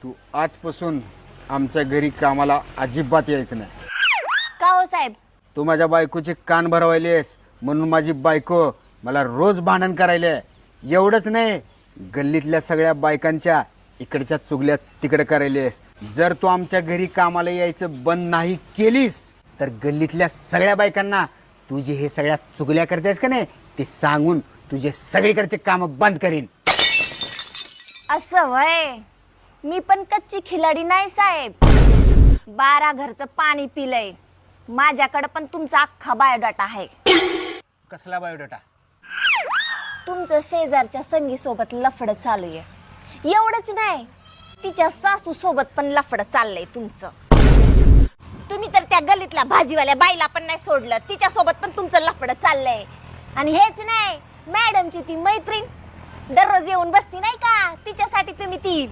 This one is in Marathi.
तू आजपासून आमच्या घरी कामाला अजिबात यायचं नाही. का हो साहेब? तू माझ्या बायकोचे कान भरवायलेस म्हणून माझी बायको मला रोज भांडण करायले. एवढंच नाही, गल्लीतल्या सगळ्या बायकांच्या इकडच्या चुगल्या तिकडे करायलेस. जर तू आमच्या घरी कामाला यायचं बंद नाही केलीस तर गल्लीतल्या सगळ्या बायकांना तू जे हे सगळ्या चुगल्या करतेस का नाही ते सांगून तुझे सगळीकडचे काम बंद करीन. असं वय? मी पण कच्ची खिलाडी नाही साहेब. 12 घरचं पाणी पिलंय. माझ्याकडे पण तुमचा अख्खा बायोडाटा आहे. कसला बायोडाटा? तुमचं शेजारच्या संगी सोबत लफडं चालू आहे. एवढंच नाही, तिच्या सासू सोबत पण लफडं चाललंय तुमचं. तुम्ही तर त्या गल्लीतल्या भाजीवाल्या बाईला पण नाही सोडलं, तिच्या सोबत पण तुमचं लफडं चाललंय. आणि हेच नाही, मॅडमची ती मैत्रीण दररोज येऊन बसती नाही का, तिच्यासाठी तुम्ही ती